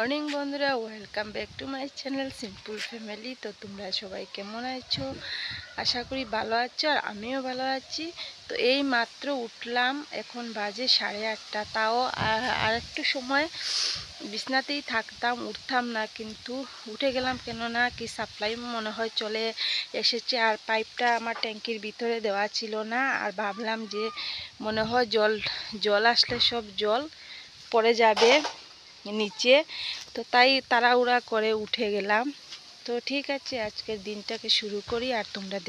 Morning বন্ধুরা, welcome back to my channel simple family. তো তোমরা সবাই কেমন আছো? আশা করি ভালো আছো, আর আমিও ভালো আছি। তো এই মাত্র উঠলাম, এখন বাজে 8:30। তাও আর একটু সময় বিছনাতেই থাকতাম, উঠতাম না, কিন্তু উঠে গেলাম। কেননা কি সাপ্লাই মনে হয় চলে এসেছে, আর পাইপটা আমার ট্যাঙ্কির ভিতরে দেওয়া ছিল না। আর ভাবলাম যে মনে হয় জল আসলে সব জল পড়ে যাবে নিচে, তো তাই তাড়াহুড়া করে উঠে গেলাম। তো ঠিক আছে, আজকের দিনটাকে শুরু করি, আর তোমরা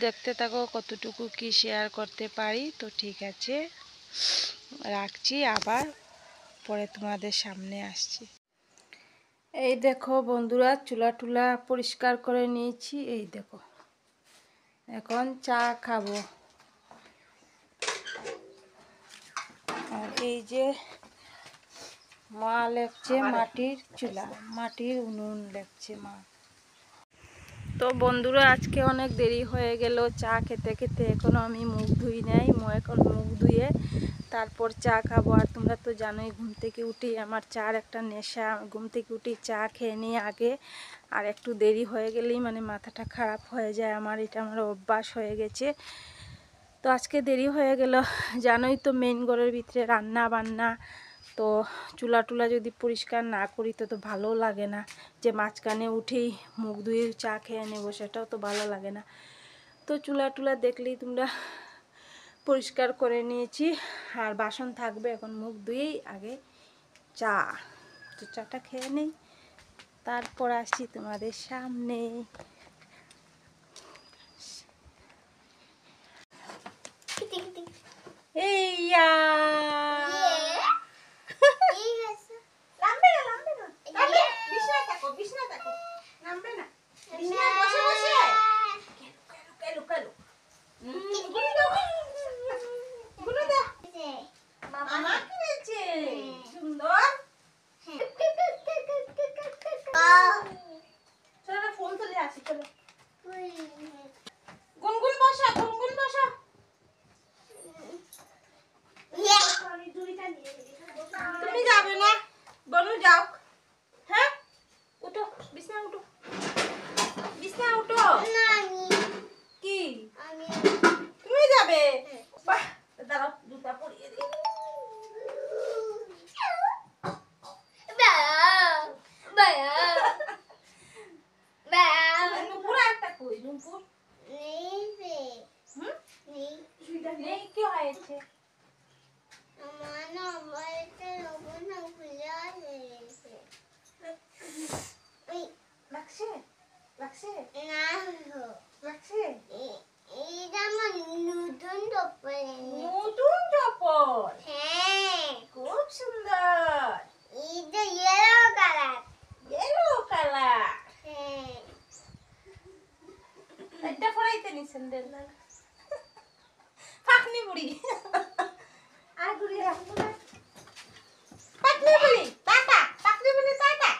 দেখতে থাকো কতটুকু কি শেয়ার করতে পারি। তো ঠিক আছে, রাখছি, আবার পরে তোমাদের সামনে আসছি। এই দেখো বন্ধুরা, চুলা টুলা পরিষ্কার করে নিয়েছি। এই দেখো, এখন চা খাবো। আর এই যে মা লেপছে মাটির চুলা, মাটির উনুন লেপছে মা। তো বন্ধুরা, আজকে অনেক দেরি হয়ে গেল চা খেতে খেতে। এখনও আমি মুখ ধুই নাই, এখন মুখ ধুয়ে তারপর চা খাবো। আর তোমরা তো জানোই, ঘুম থেকে উঠি আমার চার একটা নেশা। ঘুম থেকে উঠি চা খেয়ে নিই আগে, আর একটু দেরি হয়ে গেলেই মানে মাথাটা খারাপ হয়ে যায় আমার, এটা আমার অভ্যাস হয়ে গেছে। তো আজকে দেরি হয়ে গেল, জানোই তো মেইন ঘরের ভিতরে রান্না বান্না, তো চুলা টুলা যদি পরিষ্কার না করি তো ভালো লাগে না। যে মাঝখানে উঠেই মুখ ধুয়ে চা খেয়ে নেব, সেটাও তো ভালো লাগে না। তো চুলা টুলা দেখলেই তোমরা পরিষ্কার করে নিয়েছি, আর বাসন থাকবে। এখন মুখ ধুয়েই আগে চা, তো চাটা খেয়ে নেই, তারপর আসছি তোমাদের সামনে। এইয়া তুমি যাবে না বনু, যাও। হ্যাঁ, উঠো, বিছনা উঠো, বিছনা উঠো। কি তুমি যাবে? দাঁড়াও, জুতা পরিয়ে দিই। নুপুর একটা কই, নুপুর নেই, কি হয়েছে? লাগছে লাগছে লাগছে। নতুন চপ্পল, খুব সুন্দর। ইয়েলো কালার, এটা পরাইতে নি স্যান্ডেল, ফাকনি বুড়ি। আর বুড়ি পাকনি বুড়ি, টাটা, পাকনি বুড়ি টাটা।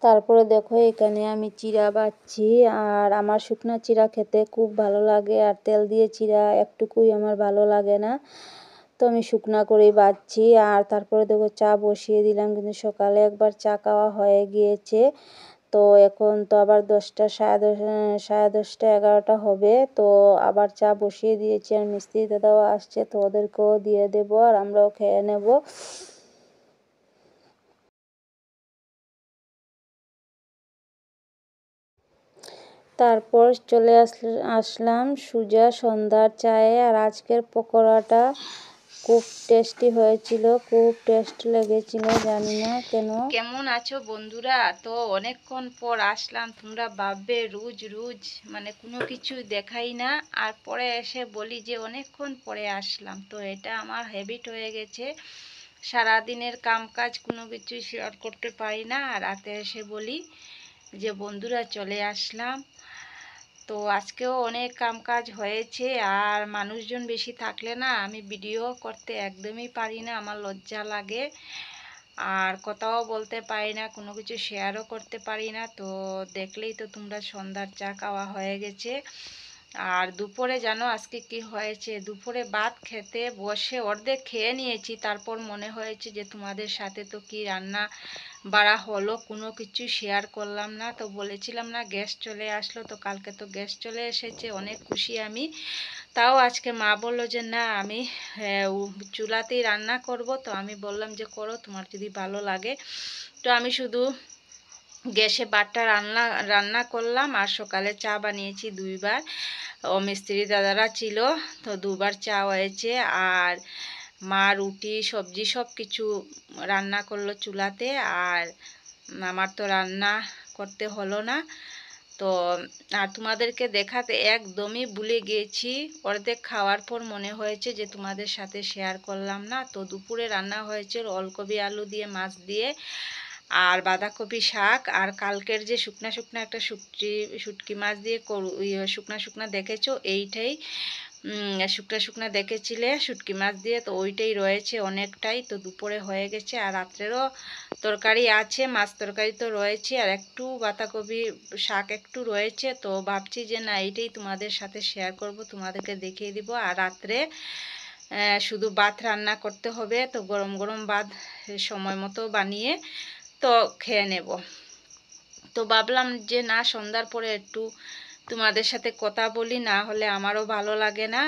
তারপরে দেখো, এখানে আমি চিড়া বাচ্ছি, আর আমার শুকনা চিড়া খেতে খুব ভালো লাগে, আর তেল দিয়ে চিড়া একটুকুই আমার ভালো লাগে না। তো আমি শুকনা করেই বাচ্ছি। আর তারপরে দেখো চা বসিয়ে দিলাম, কিন্তু সকালে একবার চা খাওয়া হয়ে গিয়েছে। তো এখন তো আবার 10টা, সাড়ে 10টা 11টা হবে। তো আবার চা বসিয়ে দিয়েছি, আর মিস্ত্রি দাদাও আসছে, তো ওদেরকেও দিয়ে দেবো, আর আমরাও খেয়ে নেব। তারপর চলে আসলাম সোজা সন্ধ্যার চায়ে। আর আজকের পকোড়াটা খুব টেস্টি হয়েছিল, খুব টেস্ট লেগেছিল, জানি না কেমন আছো বন্ধুরা। তো অনেকক্ষণ পর আসলাম, তোমরা ভাববে রোজ রোজ মানে কোনো কিছু দেখাই না, আর পরে এসে বলি যে অনেকক্ষণ পরে আসলাম। তো এটা আমার হ্যাবিট হয়ে গেছে, সারাদিনের কাম কাজ কোনো কিছু শেয়ার করতে পারি না, আর রাতে এসে বলি যে বন্ধুরা চলে আসলাম। তো আজকেও অনেক কাম কাজ হয়েছে, আর মানুষজন বেশি থাকলে না আমি ভিডিও করতে একদমই পারি না, আমার লজ্জা লাগে। আর কথাও বলতে পারি না, কোনো কিছু শেয়ারও করতে পারি না। তো দেখলেই তো তোমরা, সন্ধ্যার চা খাওয়া হয়ে গেছে। আর দুপুরে জানো আজকে কি হয়েছে, দুপুরে ভাত খেতে বসে অর্ধেক খেয়ে নিয়েছি, তারপর মনে হয়েছে যে তোমাদের সাথে তো কি রান্না বাড়া হলো কোনো কিছু শেয়ার করলাম না। তো বলেছিলাম না গ্যাস চলে আসলো, তো কালকে তো গ্যাস চলে এসেছে, অনেক খুশি আমি। তাও আজকে মা বললো যে না আমি চুলাতেই রান্না করব। তো আমি বললাম যে করো, তোমার যদি ভালো লাগে। তো আমি শুধু গ্যাসে ভাতটা রান্না করলাম, আর সকালে চা বানিয়েছি 2বার। ও মিস্ত্রি দাদারা ছিল, তো 2বার চা হয়েছে। আর মা রুটি সবজি সব কিছু রান্না করলো চুলাতে, আর আমার তো রান্না করতে হলো না। তো আর তোমাদেরকে দেখাতে একদমই ভুলে গিয়েছি, অর্ধেক খাওয়ার পর মনে হয়েছে যে তোমাদের সাথে শেয়ার করলাম না। তো দুপুরে রান্না হয়েছে ওলকপি আলু দিয়ে, মাছ দিয়ে, আর বাঁধাকপি শাক, আর কালকের যে শুকনা শুকনা একটা শুটকি মাছ দিয়ে শুকনা শুকনা দেখেছো, এইটাই শুকনা শুকনা দেখেছিলে শুটকি মাছ দিয়ে, তো ওইটাই রয়েছে অনেকটাই। তো দুপুরে হয়ে গেছে, আর রাত্রেরও তরকারি আছে, মাছ তরকারি তো রয়েছে, আর একটু বাঁধাকপি শাক একটু রয়েছে। তো ভাবছি যে না এইটাই তোমাদের সাথে শেয়ার করব, তোমাদেরকে দেখিয়ে দিব। আর রাত্রে শুধু ভাত রান্না করতে হবে, তো গরম গরম ভাত সময় মতো বানিয়ে তো খেয়ে নেব। তো ভাবলাম যে না সন্ধ্যার পরে একটু তোমাদের সাথে কথা বলি, না হলে আমারও ভালো লাগে না।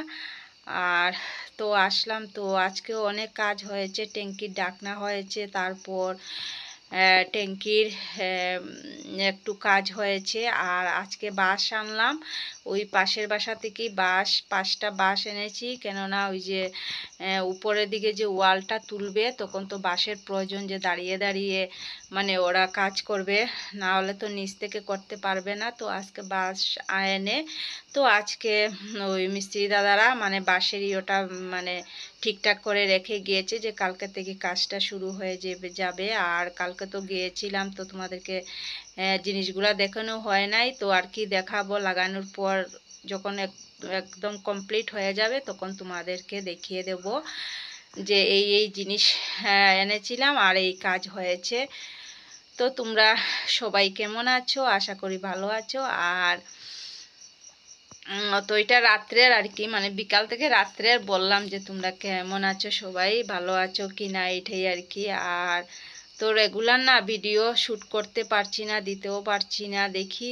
আর তো আসলাম, তো আজকেও অনেক কাজ হয়েছে, ট্যাঙ্কির ঢাকনা হয়েছে, তারপর ট্যাঙ্কির একটু কাজ হয়েছে। আর আজকে বাঁশ আনলাম, ওই পাশের বাসা থেকেই 5টা বাঁশ এনেছি, কেননা ওই যে উপরের দিকে যে ওয়ালটা তুলবে, তখন তো বাঁশের প্রয়োজন, যে দাঁড়িয়ে দাঁড়িয়ে মানে ওরা কাজ করবে, না হলে তো নিচ থেকে করতে পারবে না। তো আজকে বাঁশ এনে, তো আজকে ওই মিস্ত্রি দাদারা মানে বাঁশের ওটা মানে ঠিকঠাক করে রেখে গিয়েছে, যে কালকে থেকে কাজটা শুরু হয়ে যাবে। আর কালকে তো গিয়েছিলাম, তো তোমাদেরকে জিনিসগুলো দেখানো হয় নাই, তো আর কি দেখাবো, লাগানোর পর যখন একদম কমপ্লিট হয়ে যাবে তখন তোমাদেরকে দেখিয়ে দেব যে এই জিনিস এনেছিলাম আর এই কাজ হয়েছে। তো তোমরা সবাই কেমন আছো, আশা করি ভালো আছো। আর তো এটা রাত্রের আর কি, মানে বিকাল থেকে রাত্রের বললাম যে তোমরা কেমন আছো, সবাই ভালো আছো কি না, এটাই আর কি। আর তো রেগুলার না ভিডিও শ্যুট করতে পারছি না, দিতেও পারছি না, দেখি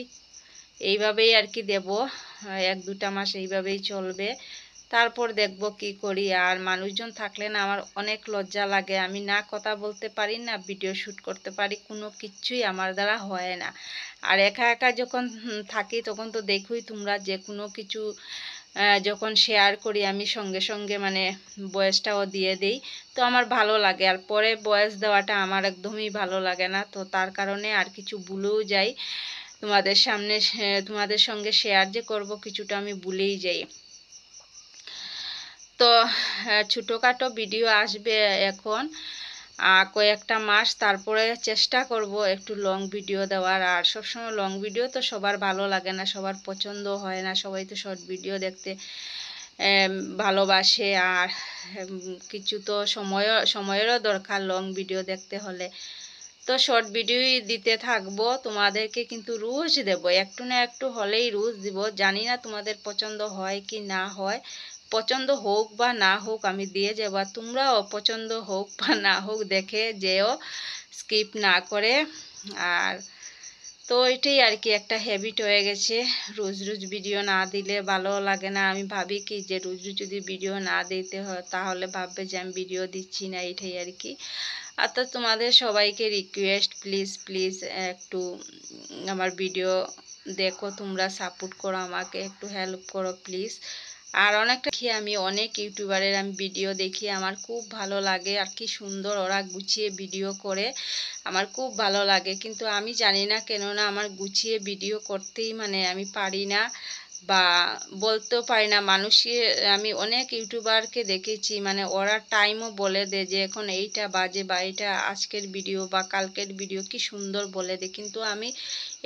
এইভাবেই আর কি দেব, 1-2টা মাস এইভাবেই চলবে, তারপর দেখব কি করি। আর মানুষজন থাকলে না আমার অনেক লজ্জা লাগে, আমি না কথা বলতে পারি, না ভিডিও শ্যুট করতে পারি, কোনো কিছুই আমার দ্বারা হয় না। আর একা একা যখন থাকি তখন তো দেখোই তোমরা, যে কোনো কিছু যখন শেয়ার করি আমি সঙ্গে সঙ্গে মানে ভয়েসটাও দিয়ে দিই, তো আমার ভালো লাগে। আর পরে ভয়েস দেওয়াটা আমার একদমই ভালো লাগে না, তো তার কারণে আর কিছু ভুলেও যাই, তোমাদের সামনে তোমাদের সঙ্গে শেয়ার যে করব কিছুটা আমি ভুলেই যাই। তো ছোটোখাটো ভিডিও আসবে এখন কয়েকটা মাস, তারপরে চেষ্টা করব একটু লং ভিডিও দেওয়ার। আর সবসময় লং ভিডিও তো সবার ভালো লাগে না, সবার পছন্দ হয় না, সবাই তো শর্ট ভিডিও দেখতে ভালোবাসে। আর কিছু তো সময়েরও দরকার লং ভিডিও দেখতে হলে, তো শর্ট ভিডিওই দিতে থাকবো, তোমাদেরকে কিন্তু রোজ দেব, একটু না একটু হলেই রোজ দিব। জানি না তোমাদের পছন্দ হয় কি না হয়, পছন্দ হোক বা না হোক আমি দিয়ে যাবো, আর তোমরাও পছন্দ হোক বা না হোক দেখে যেও, স্কিপ না করে। আর তো এটাই আর কি, একটা হ্যাবিট হয়ে গেছে, রোজ রোজ ভিডিও না দিলে ভালো লাগে না। আমি ভাবি কি যে রোজ রোজ যদি ভিডিও না দিতে হয় তাহলে ভাববে যে আমি ভিডিও দিচ্ছি না, এটাই আর কি। আর তো তোমাদের সবাইকে রিকোয়েস্ট, প্লিজ প্লিজ একটু আমার ভিডিও দেখো, তোমরা সাপোর্ট করো, আমাকে একটু হেল্প করো প্লিজ। আর অনেকটা দেখি আমি অনেক ইউটিউবারের আমি ভিডিও দেখি, আমার খুব ভালো লাগে, আর কি সুন্দর ওরা গুছিয়ে ভিডিও করে, আমার খুব ভালো লাগে। কিন্তু আমি জানি না কেননা আমার গুছিয়ে ভিডিও করতেই মানে আমি পারি না, বা বলতেও পারি না মানুষকে। আমি অনেক ইউটিউবারকে দেখেছি মানে ওরা টাইমও বলে দেয় যে এখন এইটা বাজে, বা এইটা আজকের ভিডিও বা কালকের ভিডিও, কি সুন্দর বলে দেয়, কিন্তু আমি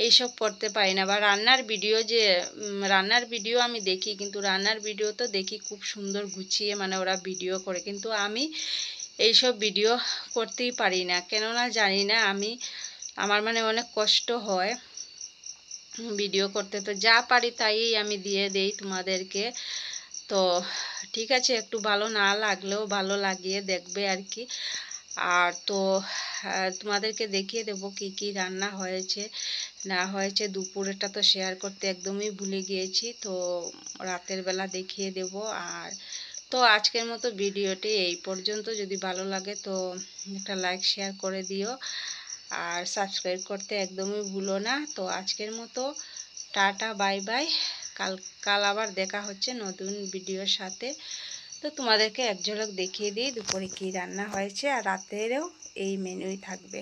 এইসব করতে পারি না। বা রান্নার ভিডিও, যে রান্নার ভিডিও আমি দেখি, কিন্তু রান্নার ভিডিও তো দেখি খুব সুন্দর গুছিয়ে মানে ওরা ভিডিও করে, কিন্তু আমি এইসব ভিডিও করতেই পারি না, কেননা জানি না আমার মানে অনেক কষ্ট হয় ভিডিও করতে। তো যা পারি তাই আমি দিয়ে দেই তোমাদেরকে। তো ঠিক আছে, একটু ভালো না লাগলেও ভালো লাগিয়ে দেখবে আর কি। আর তো তোমাদেরকে দেখিয়ে দেবো কি কি রান্না হয়েছে না হয়েছে। দুপুরেরটা তো শেয়ার করতে একদমই ভুলে গিয়েছি, তো রাতের বেলা দেখিয়ে দেব। আর তো আজকের মতো ভিডিওটি এই পর্যন্ত। যদি ভালো লাগে তো একটা লাইক শেয়ার করে দিও, আর সাবস্ক্রাইব করতে একদমই ভুলো না। তো আজকের মতো টাটা, বাই বাই। কাল আবার দেখা হচ্ছে নতুন ভিডিওর সাথে। তো তোমাদেরকে এক ঝলক দেখিয়ে দিই দুপুরে কী রান্না হয়েছে, আর রাতেরও এই মেনুই থাকবে।